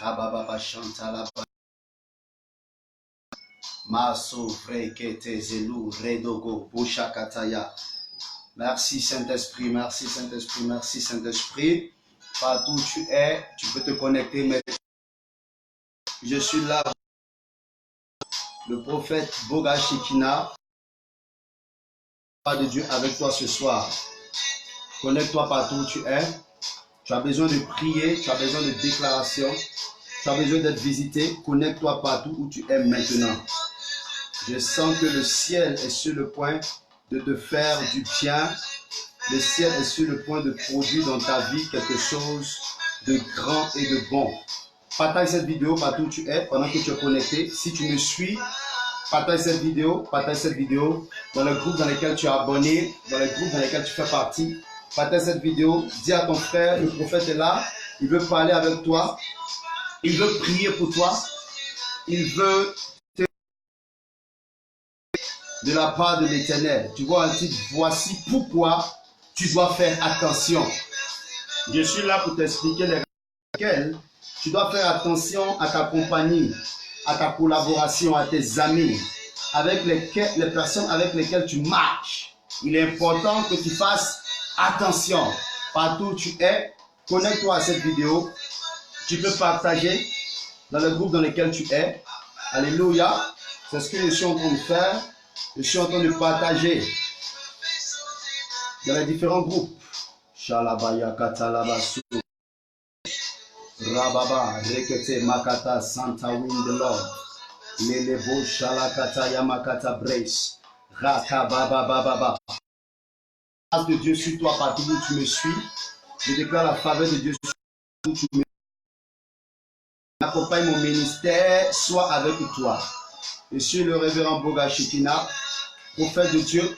Rababa Chantala Maso Frekete Zelou Redogo Boshakataya. Merci Saint-Esprit, merci Saint-Esprit, merci Saint-Esprit. Partout où tu es, tu peux te connecter maintenant. Je suis là, le prophète Boga Shekina, de Dieu avec toi ce soir. Connecte-toi partout où tu es. Tu as besoin de prier, tu as besoin de déclaration, tu as besoin d'être visité. Connecte-toi partout où tu es maintenant. Je sens que le ciel est sur le point de te faire du bien. Le ciel est sur le point de produire dans ta vie quelque chose de grand et de bon. Partage cette vidéo partout où tu es pendant que tu es connecté. Si tu me suis, partage cette vidéo dans le groupe dans lequel tu es abonné, dans le groupe dans lequel tu fais partie. Partage cette vidéo, dis à ton frère, le prophète est là, il veut parler avec toi, il veut prier pour toi, il veut te de la part de l'Éternel. Tu vois un titre, voici pourquoi tu dois faire attention. Je suis là pour t'expliquer les raisons pour lesquelles tu dois faire attention à ta compagnie, à ta collaboration, à tes amis, avec les personnes avec lesquelles tu marches. Il est important que tu fasses attention. Partout où tu es, connecte-toi à cette vidéo. Tu peux partager dans le groupe dans lequel tu es. Alléluia. C'est ce que je suis en train de faire. Je suis en train de partager dans les différents groupes. Shalabaya Katalabasu. Rababa Rekete Makata Santa Wind the Lord. Lelebo Shalakata Yamakata Brace. Rakababa Baba. La grâce de Dieu sur toi partout où tu me suis. Je déclare la faveur de Dieu sur toi où tu me suis. Accompagne mon ministère, sois avec toi. Je suis le révérend Boga Shekina, prophète de Dieu,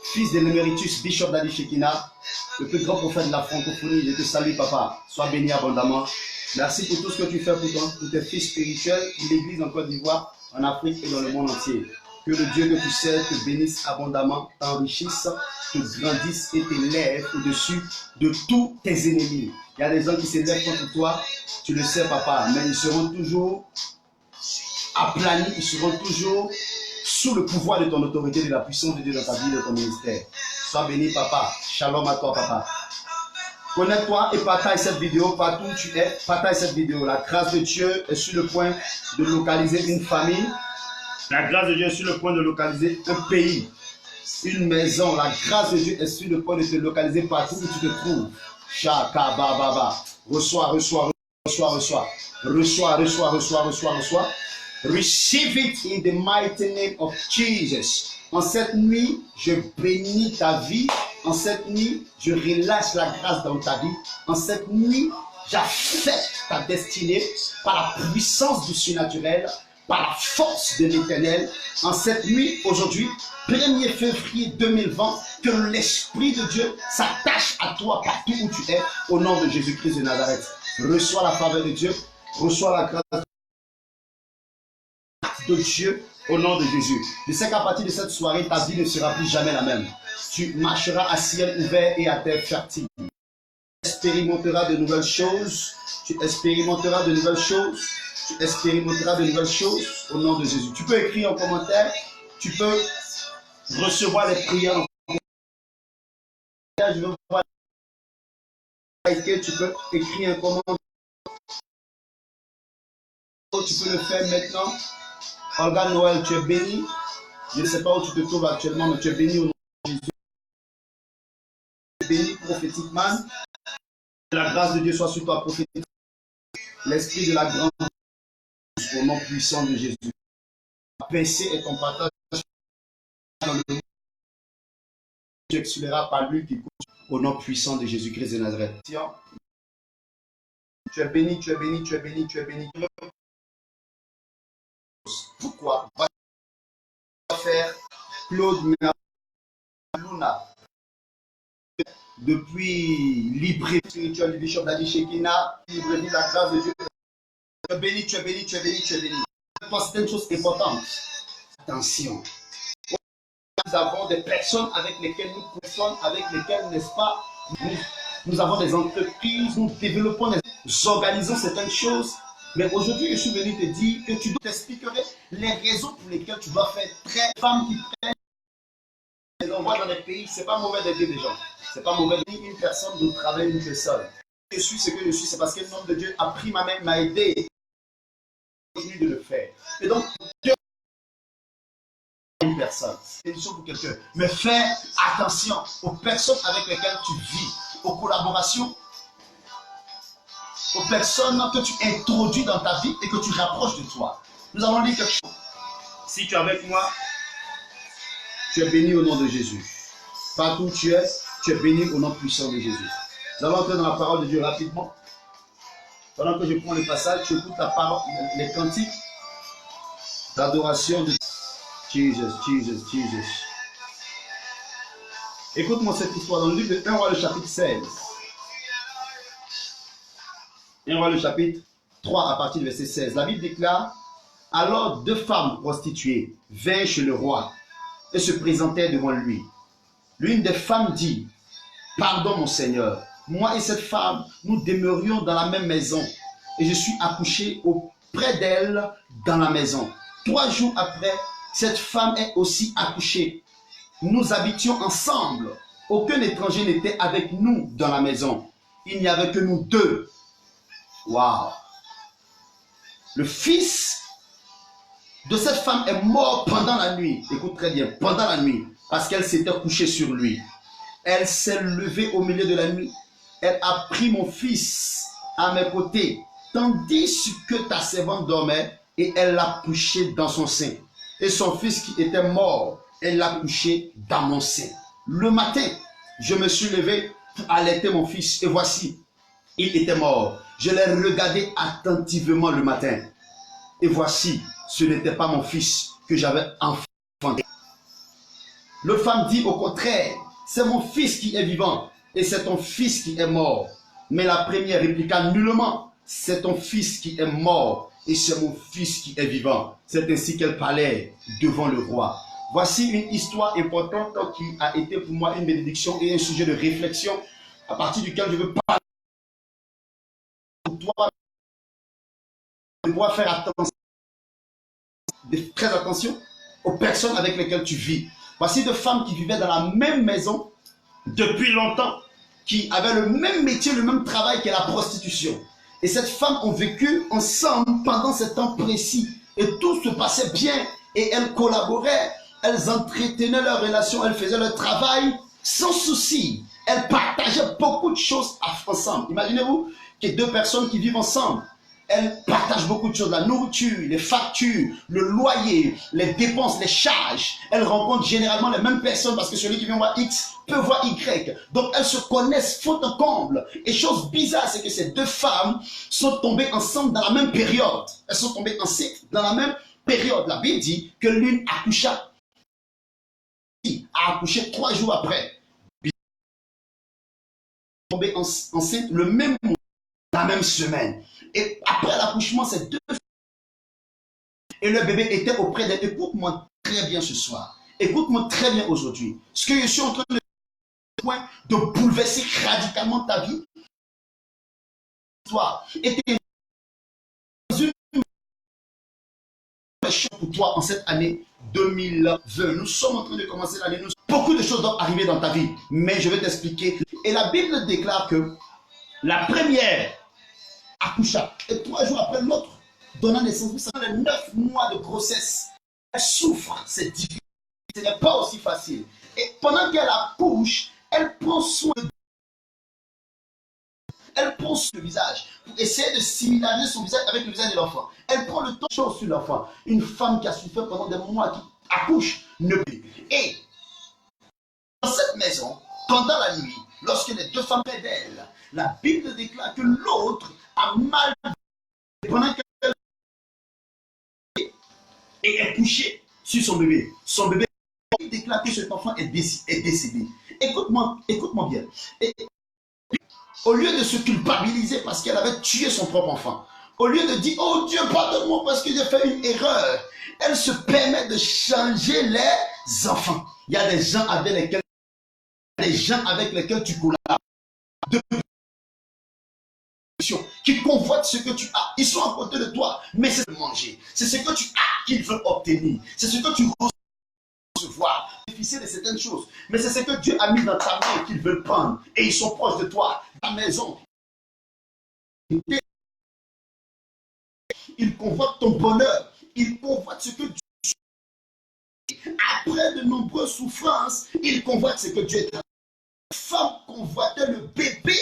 fils de l'éméritus Bishop Dadi Shekina, le plus grand prophète de la francophonie. Je te salue, papa. Sois béni abondamment. Merci pour tout ce que tu fais pour tes fils spirituels, pour l'église en Côte d'Ivoire, en Afrique et dans le monde entier. Que le Dieu que tu sers te bénisse abondamment, t'enrichisse, te grandisse et t'élève au-dessus de tous tes ennemis. Il y a des gens qui s'élèvent contre toi, tu le sais, papa, mais ils seront toujours aplanis, ils seront toujours sous le pouvoir de ton autorité, de la puissance de Dieu dans ta vie, de ton ministère. Sois béni, papa. Shalom à toi, papa. Connecte-toi et partage cette vidéo partout où tu es. Partage cette vidéo. La grâce de Dieu est sur le point de localiser une famille. La grâce de Dieu est sur le point de localiser un pays, une maison. La grâce de Dieu est sur le point de te localiser partout où tu te trouves. Shaka baba. Reçois. Reçois. Receive it in the mighty name of Jesus. En cette nuit, je bénis ta vie. En cette nuit, je relâche la grâce dans ta vie. En cette nuit, j'affecte ta destinée par la puissance du surnaturel, par la force de l'Éternel. En cette nuit, aujourd'hui, 1er février 2020, que l'Esprit de Dieu s'attache à toi partout où tu es, au nom de Jésus-Christ de Nazareth. Reçois la faveur de Dieu, reçois la grâce de Dieu au nom de Jésus. Je sais qu'à partir de cette soirée, ta vie ne sera plus jamais la même. Tu marcheras à ciel ouvert et à terre fertile. Tu expérimenteras de nouvelles choses. Tu expérimenteras de nouvelles choses. Tu expérimenteras de nouvelles choses au nom de Jésus. Tu peux écrire en commentaire. Tu peux recevoir les prières en commentaire. Je veux voir liker. Tu peux écrire un commentaire. Tu peux le faire maintenant. Olga Noël, tu es béni. Je ne sais pas où tu te trouves actuellement, mais tu es béni au nom de Jésus. Tu es béni prophétiquement. Que la grâce de Dieu soit sur toi prophétiquement. L'esprit de la grande au nom puissant de Jésus. La PC est ton partage dans le monde. Tu exuleras par lui qui coûte au nom puissant de Jésus-Christ de Nazareth. Tu es béni. Pourquoi? Va faire Claude Luna. Depuis librairie spirituelle du Bishop Dadi Shekina, librairie la grâce de Dieu. Tu es béni. C'est une chose importante. Attention. Nous avons des personnes avec lesquelles nous conversons, avec lesquelles, n'est-ce pas, nous avons des entreprises, nous développons, nous organisons certaines choses. Mais aujourd'hui, je suis venu te dire que tu dois t'expliquer les raisons pour lesquelles tu dois faire très femmes qui prennent. On voit dans les pays, c'est pas mauvais d'aider les gens. C'est pas mauvais d'aider une personne de travailler une personne. Je suis ce que je suis, c'est parce que le nom de Dieu a pris ma main, m'a aidé de le faire. Et donc, Dieu une personne, c'est une chose pour quelqu'un. Mais fais attention aux personnes avec lesquelles tu vis, aux collaborations, aux personnes que tu introduis dans ta vie et que tu rapproches de toi. Nous allons lire quelque chose. Si tu es avec moi, tu es béni au nom de Jésus. Partout où tu es béni au nom puissant de Jésus. Nous allons entrer dans la parole de Dieu rapidement. Pendant que je prends le passage, tu écoutes la parole, les cantiques d'adoration de Jesus, Jesus, Jesus. Écoute-moi cette histoire dans le livre de 1 Roi, le chapitre 16. 1 Roi, le chapitre 3, à partir du verset 16. La Bible déclare: alors 2 femmes prostituées vinrent chez le roi et se présentèrent devant lui. L'une des femmes dit: pardon, mon Seigneur, moi et cette femme, nous demeurions dans la même maison, et je suis accouché auprès d'elle dans la maison. 3 jours après, cette femme est aussi accouchée. Nous habitions ensemble. Aucun étranger n'était avec nous dans la maison. Il n'y avait que nous 2. Waouh! Le fils de cette femme est mort pendant la nuit. Écoute très bien, pendant la nuit, parce qu'elle s'était couchée sur lui. Elle s'est levée au milieu de la nuit. Elle a pris mon fils à mes côtés, tandis que ta servante dormait, et elle l'a couché dans son sein. Et son fils qui était mort, elle l'a couché dans mon sein. Le matin, je me suis levé pour allaiter mon fils, et voici, il était mort. Je l'ai regardé attentivement le matin, et voici, ce n'était pas mon fils que j'avais enfanté. L'autre femme dit au contraire: c'est mon fils qui est vivant, et c'est ton fils qui est mort. Mais la première répliqua nullement: c'est ton fils qui est mort, et c'est mon fils qui est vivant. C'est ainsi qu'elle parlait devant le roi. Voici une histoire importante qui a été pour moi une bénédiction et un sujet de réflexion à partir duquel je veux parler. Toi, tu dois faire attention, très attention aux personnes avec lesquelles tu vis. Voici 2 femmes qui vivaient dans la même maison depuis longtemps, qui avaient le même métier, le même travail que la prostitution. Et cette femme ont vécu ensemble pendant ce temps précis. Et tout se passait bien. Et elles collaboraient, elles entretenaient leur relation, elles faisaient leur travail sans souci. Elles partageaient beaucoup de choses ensemble. Imaginez-vous que 2 personnes qui vivent ensemble, elles partagent beaucoup de choses, la nourriture, les factures, le loyer, les dépenses, les charges. Elles rencontrent généralement les mêmes personnes parce que celui qui vient voir X peut voir Y. Donc elles se connaissent fond en comble. Et chose bizarre, c'est que ces 2 femmes sont tombées ensemble dans la même période. Elles sont tombées enceintes dans la même période. La Bible dit que l'une a accouché 3 jours après. Tombée enceinte le même mois, la même semaine. Et après l'accouchement, ces 2 femmes et le bébé était auprès d'elle. Écoute-moi très bien ce soir. Écoute-moi très bien aujourd'hui. Ce que je suis en train de faire, de bouleverser radicalement ta vie. Toi, était dans une pour toi en cette année 2020. Nous sommes en train de commencer l'année. Beaucoup de choses doivent arriver dans ta vie. Mais je vais t'expliquer. Et la Bible déclare que la première accoucha. Et 3 jours après, l'autre donnant naissance. Vous savez, les 9 mois de grossesse, elle souffre, c'est difficile. Ce n'est pas aussi facile. Et pendant qu'elle accouche, elle prend soin le visage pour essayer de similariser son visage avec le visage de l'enfant. Elle prend le temps sur l'enfant. Une femme qui a souffert pendant des mois, qui accouche, ne peut. Et dans cette maison, pendant la nuit, lorsque les 2 femmes près d'elle, la Bible déclare que l'autre a mal pendant qu'elle est couchée sur son bébé. Son bébé déclare que cet enfant est décédé. Écoute-moi bien. Et, au lieu de se culpabiliser parce qu'elle avait tué son propre enfant, au lieu de dire: oh Dieu, pardonne-moi parce que j'ai fait une erreur, elle se permet de changer les enfants. Il y a des gens avec lesquels tu collabores. qui convoitent ce que tu as. Ils sont à côté de toi, mais c'est de manger. C'est ce que tu as qu'ils veulent obtenir. C'est ce que tu recevoir, bénéficier de certaines choses. Mais c'est ce que Dieu a mis dans ta main qu'ils veulent prendre. Et ils sont proches de toi, ta maison. Ils convoitent ton bonheur. Ils convoitent ce que Dieu. Après de nombreuses souffrances, ils convoitent ce que Dieu est. La femme convoitait le bébé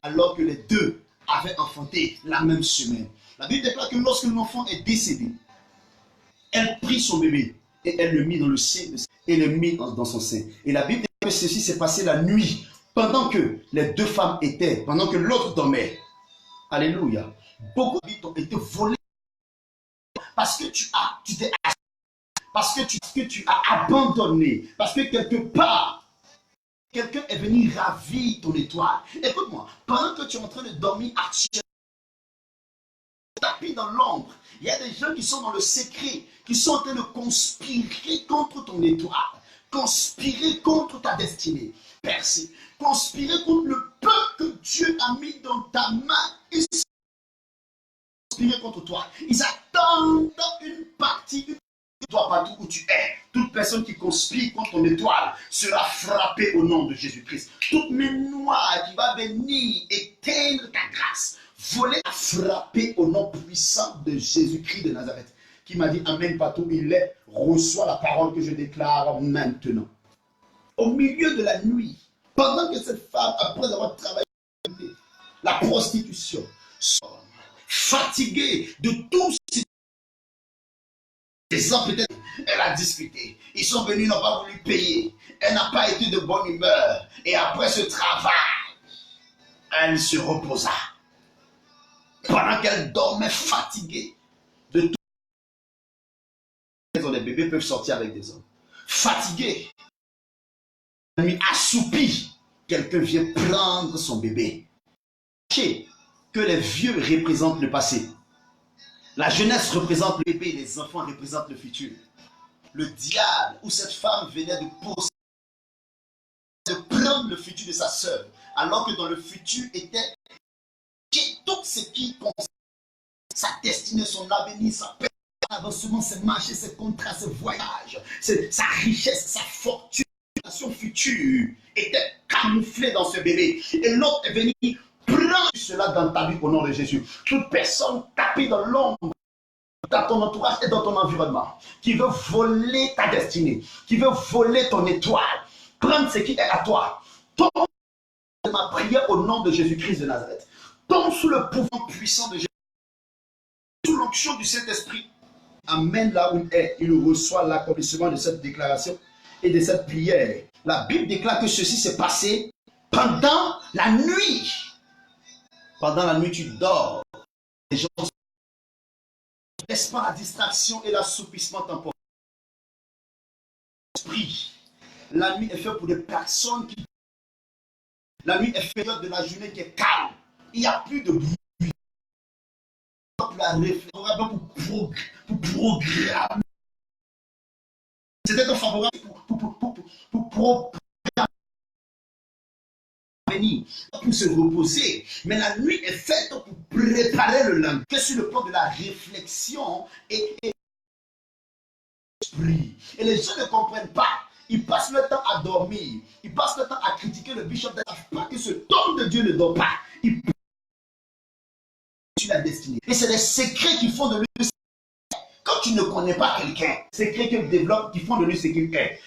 alors que les deux avaient enfanté la même semaine. La Bible déclare que lorsque l'enfant est décédé, elle prit son bébé et elle le mit dans le sein et le mit dans son sein. Et la Bible déclare que ceci s'est passé la nuit, pendant que les deux femmes étaient, pendant que l'autre dormait. Alléluia. Beaucoup de vies ont été volées parce que tu t'es assis, parce que tu as abandonné, parce que quelque part, quelqu'un est venu ravir ton étoile. Écoute-moi, pendant que tu es en train de dormir actuellement, tapis dans l'ombre, il y a des gens qui sont dans le secret, qui sont en train de conspirer contre ton étoile, conspirer contre ta destinée, percer, conspirer contre le peu que Dieu a mis dans ta main. Ils conspirer contre toi. Ils attendent une partie de toi partout où tu es. Toute personne qui conspire contre ton étoile sera frappée au nom de Jésus-Christ. Toute main noire qui va venir éteindre ta grâce, voler, frapper au nom puissant de Jésus-Christ de Nazareth, qui m'a dit amen partout où il est, reçois la parole que je déclare maintenant. Au milieu de la nuit, pendant que cette femme, après avoir travaillé la prostitution, fatiguée de tout ces ans peut-être, elle a discuté. Ils sont venus, n'ont pas voulu payer. Elle n'a pas été de bonne humeur. Et après ce travail, elle se reposa. Pendant qu'elle dormait fatiguée de tout. Les bébés peuvent sortir avec des hommes. Fatiguée. La nuit assoupie. Quelqu'un vient prendre son bébé. Sachez que les vieux représentent le passé. La jeunesse représente le bébé, les enfants représentent le futur. Le diable ou cette femme venait de prendre le futur de sa sœur, alors que dans le futur était tout ce qui concerne sa destinée, son avenir, sa paix, son avancement, ses marchés, ses contrats, ses voyages, sa richesse, sa fortune, son futur était camouflée dans ce bébé. Et l'autre est venu prendre cela dans ta vie au nom de Jésus. Toute personne tapée dans l'ombre, dans ton entourage et dans ton environnement, qui veut voler ta destinée, qui veut voler ton étoile, prendre ce qui est à toi, tombe de ma prière au nom de Jésus-Christ de Nazareth, tombe sous le pouvoir puissant de Jésus, sous l'onction du Saint-Esprit, amène là où il est, il reçoit l'accomplissement de cette déclaration et de cette prière. La Bible déclare que ceci s'est passé pendant la nuit. Pendant la nuit, tu dors. Les gens laisse pas la distraction et l'assoupissement temporel. L'esprit. La nuit est faite pour des personnes qui. La nuit est faite de la journée qui est calme. Il n'y a plus de bruit. La réflexion pour programmer. C'était un favorable pour programmer. Pour se reposer, mais la nuit est faite pour préparer le lendemain. Que sur le plan de la réflexion et l'esprit. Et les gens ne comprennent pas. Ils passent le temps à dormir. Ils passent le temps à critiquer le bishop. Ils ne savent pas que ce homme de Dieu ne dort pas. Il sur la destinée. Et c'est des secrets qui font de lui. Quand tu ne connais pas quelqu'un, secrets qu'il développe qui font de lui ce qu'il est.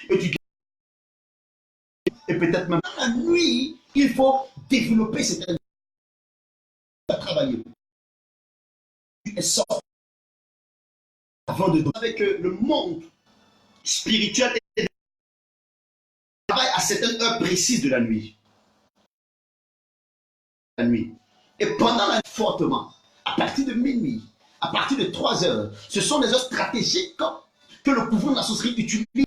Et peut-être même dans la nuit, il faut développer cette à travailler. Et sort avant de dormir avec le monde spirituel et travaille à certaines heures précises de la nuit. La nuit. Et pendant la nuit, fortement, à partir de minuit, à partir de 3 heures, ce sont des heures stratégiques que le pouvoir de la sorcellerie utilise. Il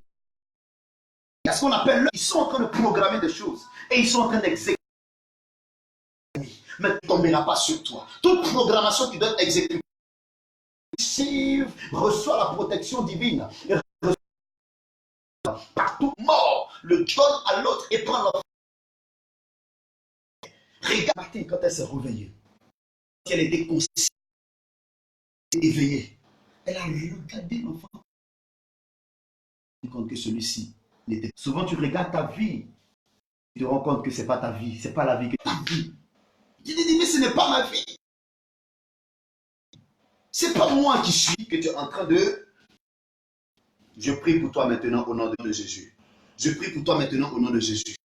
y a ce qu'on appelle, ils sont en train de programmer des choses et ils sont en train d'exécuter. Mais ne tombera pas sur toi. Toute programmation qui doit être exécutée reçoit la protection divine. Partout mort, le donne à l'autre et prend l'autre. Regarde Martine quand elle s'est réveillée. Si elle était consciente, éveillée. Elle a regardé l'enfant. Tu te rends compte que celui-ci n'était. Souvent, tu regardes ta vie. Tu te rends compte que ce n'est pas ta vie. Ce n'est pas la vie que tu as vie. Tu te dis, mais ce n'est pas ma vie. Ce n'est pas moi qui suis que tu es en train de. Je prie pour toi maintenant au nom de Jésus. Je prie pour toi maintenant au nom de Jésus.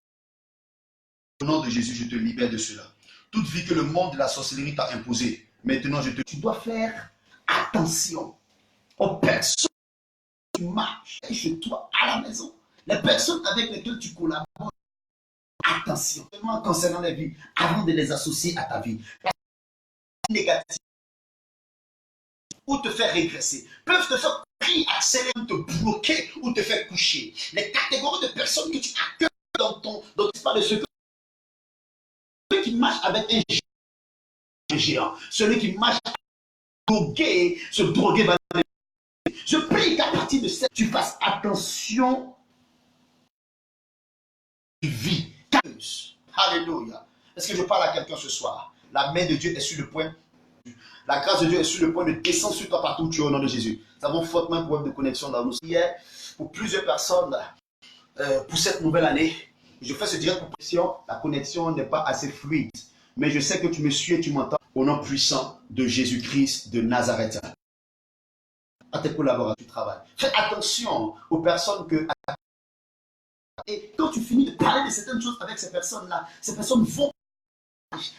Au nom de Jésus, je te libère de cela. Toute vie que le monde de la sorcellerie t'a imposée, maintenant je te... Tu dois faire attention aux personnes qui marchent chez toi à la maison. Les personnes avec lesquelles tu collabores. Attention, seulement concernant les vies, avant de les associer à ta vie. Négative ou te faire régresser, peuvent te faire accélérer, te bloquer ou te faire coucher. Les catégories de personnes que tu accueilles dans ton espace de ce celui qui marche avec un géant, celui qui marche se droguer va. Je prie qu'à partir de ça, tu fasses attention. Tu vis. Alléluia. Est-ce que je parle à quelqu'un ce soir? La main de Dieu est sur le point. La grâce de Dieu est sur le point de descendre sur toi partout où tu es au nom de Jésus. Nous avons fortement un problème de connexion dans nos hier pour plusieurs personnes pour cette nouvelle année. Je fais ce direct pour pression. La connexion n'est pas assez fluide. Mais je sais que tu me suis et tu m'entends au nom puissant de Jésus-Christ de Nazareth. À tes collaborateurs du travail. Fais attention aux personnes que... Et quand tu finis de parler de certaines choses avec ces personnes-là, ces personnes vont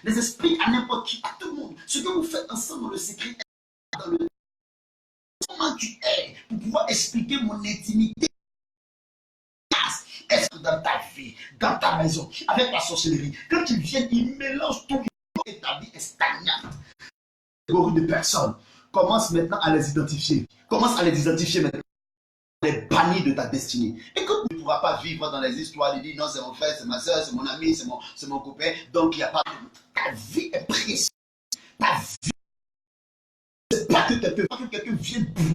les esprits à n'importe qui, à tout le monde. Ce que vous faites ensemble dans le secret, dans le... Comment tu es pour pouvoir expliquer mon intimité est-ce que dans ta vie, dans ta maison, avec la sorcellerie, quand ils viennent, ils mélangent tout et ta vie est stagnante. De personnes, commence maintenant à les identifier. Commence à les identifier maintenant. Les bannis de ta destinée. Et quand tu ne pourras pas vivre dans les histoires, de dire non, c'est mon frère, c'est ma soeur, c'est mon ami, c'est mon copain, donc il n'y a pas. Ta vie est précieuse. Ta vie. C'est pas que quelqu'un vienne brûler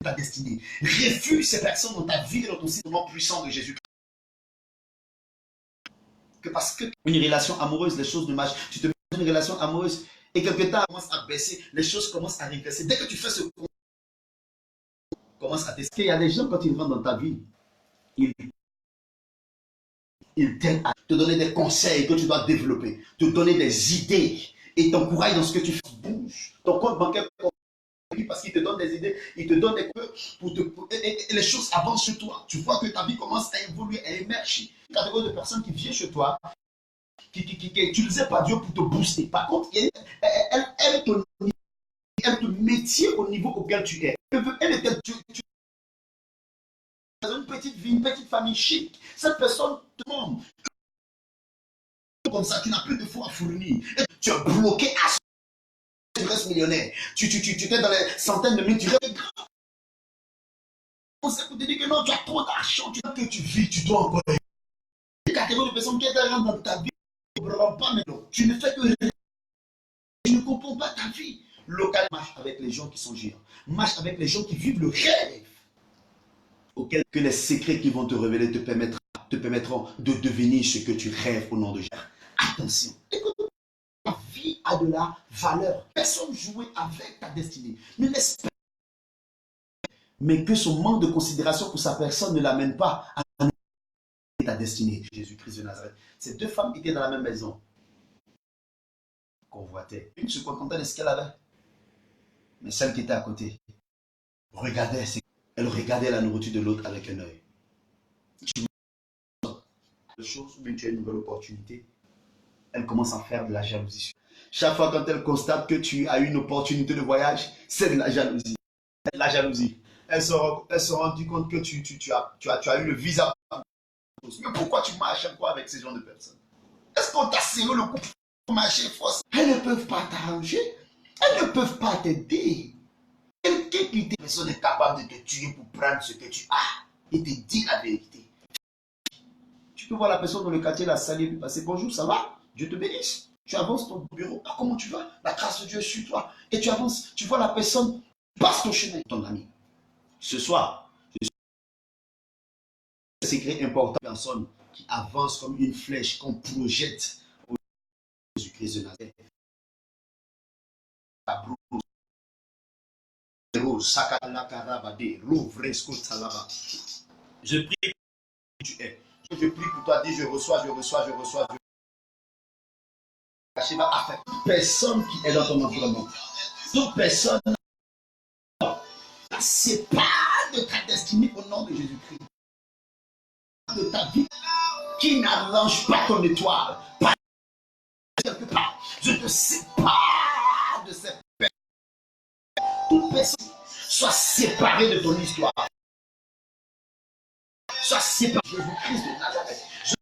ta destinée. Refuse ces personnes dans ta vie et dans ton site, au nom puissant de Jésus. Que parce que une relation amoureuse, les choses ne marchent. Tu te mets dans une relation amoureuse et quelque temps commence à baisser, les choses commencent à régresser. Dès que tu fais ce commence à tester. Il y a des gens, quand ils rentrent dans ta vie, ils t'aident à te donner des conseils que tu dois développer, te donner des idées et t'encourager dans ce que tu fais. Bouge. Ton compte bancaire, parce qu'il te donne des idées, il te donne des choses pour et les choses avancent chez toi. Tu vois que ta vie commence à évoluer, à émerger. Une catégorie de personnes qui viennent chez toi, qui est utilisée par Dieu pour te booster. Par contre, elle te métier au niveau auquel tu es. Elle était dans une petite vie, une petite famille chic. Cette personne te demande comme ça, tu n'as plus de foi à fournir. Et tu es bloqué à ce tu restes millionnaire. Tu es dans les centaines de mille, tu restes grand. On sait pour te dire que non, tu as trop d'argent, que tu vis, tu dois encore. Les catégories de personnes qui sont dans ta vie ne comprennent pas, mais non. Tu ne fais que tu ne comprends pas ta vie. Local marche avec les gens qui sont géants. Marche avec les gens qui vivent le rêve. Auquel que les secrets qui vont te révéler te permettront de devenir ce que tu rêves au nom de Jésus. Attention, écoute, ta vie a de la valeur. Personne jouait avec ta destinée. Ne laisse pas. Mais que son manque de considération pour sa personne ne l'amène pas à ta destinée. Jésus-Christ de Nazareth. Ces deux femmes étaient dans la même maison. Convoitaient. Une se contentait de ce qu'elle avait. Mais celle qui était à côté regardait, elle regardait la nourriture de l'autre avec un œil. Tu vois des choses, mais tu as une nouvelle opportunité. Elle commence à faire de la jalousie. Chaque fois quand elle constate que tu as une opportunité de voyage, c'est de la jalousie. C'est de la jalousie. Elle se rend compte que tu as eu le visa. Mais pourquoi tu marches encore avec ces gens de personnes? Est-ce qu'on t'a serré le coup pour marcher force? Elles ne peuvent pas t'arranger. Elles ne peuvent pas t'aider. Quelqu'un qui personne est capable de te tuer pour prendre ce que tu as et te dire la vérité. Tu peux voir la personne dans le quartier, la saluer, puis passer bonjour, ça va? Dieu te bénisse. Tu avances ton bureau, ah, comment tu vas? La grâce de Dieu est sur toi. Et tu avances, tu vois la personne, passe ton chemin, ton ami. Ce soir, un secret important, personne qui avance comme une flèche qu'on projette Jésus-Christ de Nazareth. Je prie pour tu es. Je prie pour toi, dis je reçois, je reçois, je reçois. Toute personne qui est dans ton environnement, toute personne la sépare de ta destinée au nom de Jésus-Christ. De ta vie qui n'arrange pas ton étoile. Pas quelque part. Je te sépare de cette personne. Toute personne soit séparée de ton histoire. Soit séparée de Jésus-Christ de Nazareth. Je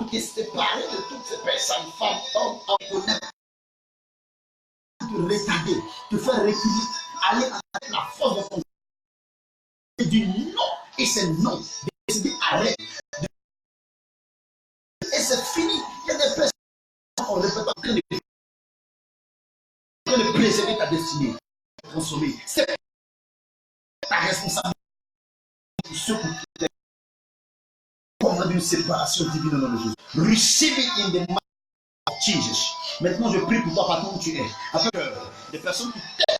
te séparer de toutes ces personnes, femmes, hommes, honnêtes. Te retarder, te faire reculer, aller avec la force de ton et du non, et c'est non. Décider, arrête. Et c'est fini. Il y a des personnes qui on répète en train de préserver ta destinée, consommer. C'est ta responsabilité pour ceux qui commandent une séparation divine au nom de Jésus. Receive it in the name of Jesus. Maintenant, je prie pour toi partout où tu es. Afin que des personnes qui t'aiment,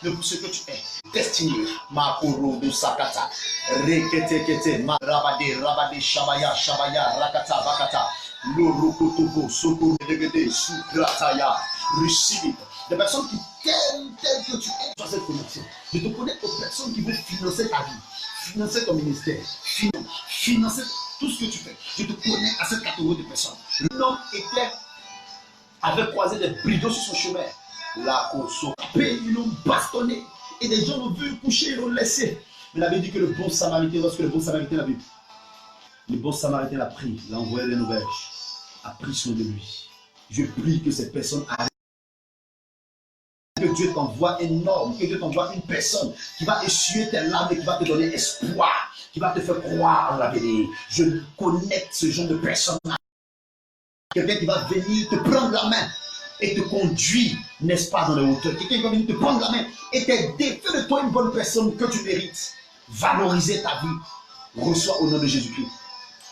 mais pour ce que tu es, destiné, Makoro de Sakata, Rekete Kete, Rabade, Shabaya, Rakata, Bakata, Lorokotobo, Soko, Regede, Sukrataya, receive it. Des personnes qui t'aiment tel que tu es dans cette connexion. Je te connais aux personnes qui veulent financer ta vie, financer ton ministère, financer tout ce que tu fais. Je te connais à cette catégorie de personnes. L'homme avait croisé des brideaux sur son chemin. La course, ils l'ont bastonné. Et des gens l'ont vu coucher, ils l'ont laissé. Mais il avait dit que le bon samaritain, lorsque le bon samaritain l'a vu, le bon samaritain l'a pris, l'a envoyé des nouvelles, a pris soin de lui. Je prie que ces personnes arrêtent. Que Dieu t'envoie un homme, que Dieu t'envoie une personne qui va essuyer tes larmes et qui va te donner espoir, qui va te faire croire en l'avenir. Je connecte ce genre de personnes. Quelqu'un qui va venir te prendre la main et te conduire, n'est-ce pas, dans les hauteurs. Quelqu'un qui va venir te prendre la main et t'aider, faire de toi une bonne personne que tu mérites. Valoriser ta vie. Reçois au nom de Jésus-Christ.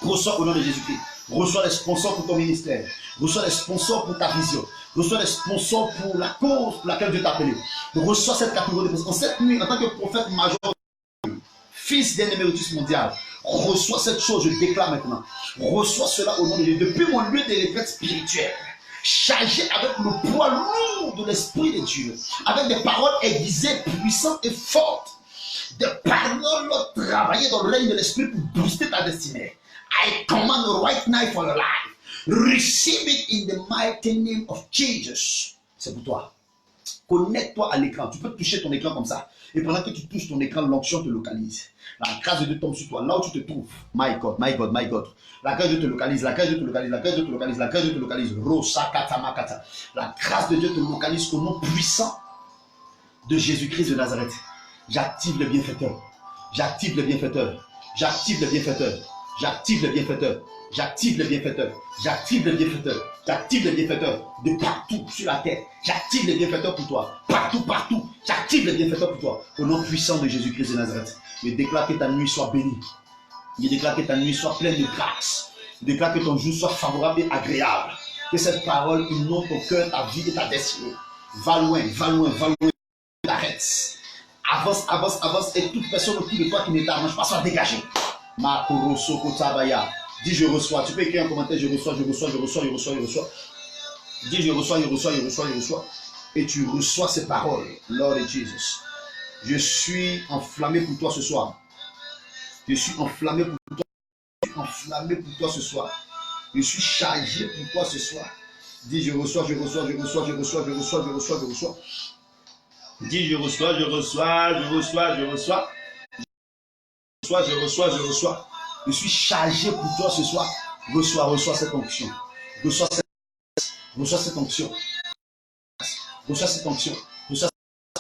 Reçois au nom de Jésus-Christ. Reçois les sponsors pour ton ministère. Reçois les sponsors pour ta vision. Reçois les sponsors pour la cause pour laquelle Dieu t'a appelé. Reçois cette catégorie de personnes. En cette nuit, en tant que prophète major, fils d'un éméritus mondial, reçois cette chose, je déclare maintenant. Reçois cela au nom de Dieu. Depuis mon lieu de retraite spirituelle, chargé avec le poids lourd de l'Esprit de Dieu, avec des paroles aiguisées, puissantes et fortes, des paroles travaillées dans le règne de l'Esprit pour booster ta destinée. I command right now for your life. Receive it in the mighty name of Jesus. C'est pour toi. Connecte-toi à l'écran. Tu peux toucher ton écran comme ça. Et pendant que tu touches ton écran, l'onction te localise. La grâce de Dieu tombe sur toi. Là où tu te trouves. My God, my God, my God. La grâce de Dieu te localise. La grâce de Dieu te localise. La grâce de Dieu te localise. La grâce de Dieu te localise. Rosakatamakata. La grâce de Dieu te localise au nom puissant de Jésus-Christ de Nazareth. J'active le bienfaiteur. J'active le bienfaiteur. J'active le bienfaiteur. J'active le bienfaiteur. J'active le bienfaiteur. J'active le bienfaiteur. J'active le bienfaiteur de partout sur la terre. J'active les bienfaiteurs pour toi. Partout, partout. J'active les bienfaiteurs pour toi. Au nom puissant de Jésus-Christ de Nazareth. Je déclare que ta nuit soit bénie. Je déclare que ta nuit soit pleine de grâce. Je déclare que ton jour soit favorable et agréable. Que cette parole inonde ton cœur, ta vie et ta destinée. Va loin, va loin, va loin. Arrête. Avance, avance, avance. Et toute personne autour de toi qui ne t'arrange pas soit dégagée. Makoro Soko Tabaya. Dis je reçois. Tu peux écrire un commentaire, je reçois, je reçois, je reçois, je reçois, je reçois. Dis je reçois, je reçois, je reçois, je reçois. Et tu reçois ces paroles, Lord Jesus. Je suis enflammé pour toi ce soir. Je suis enflammé pour toi. Je suis enflammé pour toi ce soir. Je suis chargé pour toi ce soir. Dis je reçois, je reçois, je reçois, je reçois, je reçois, je reçois, je reçois. Dis je reçois, je reçois, je reçois, je reçois. Je reçois, je reçois. Je suis chargé pour toi ce soir. Reçois, reçois cette onction. Reçois cette onction. Reçois cette onction. Reçois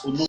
au nom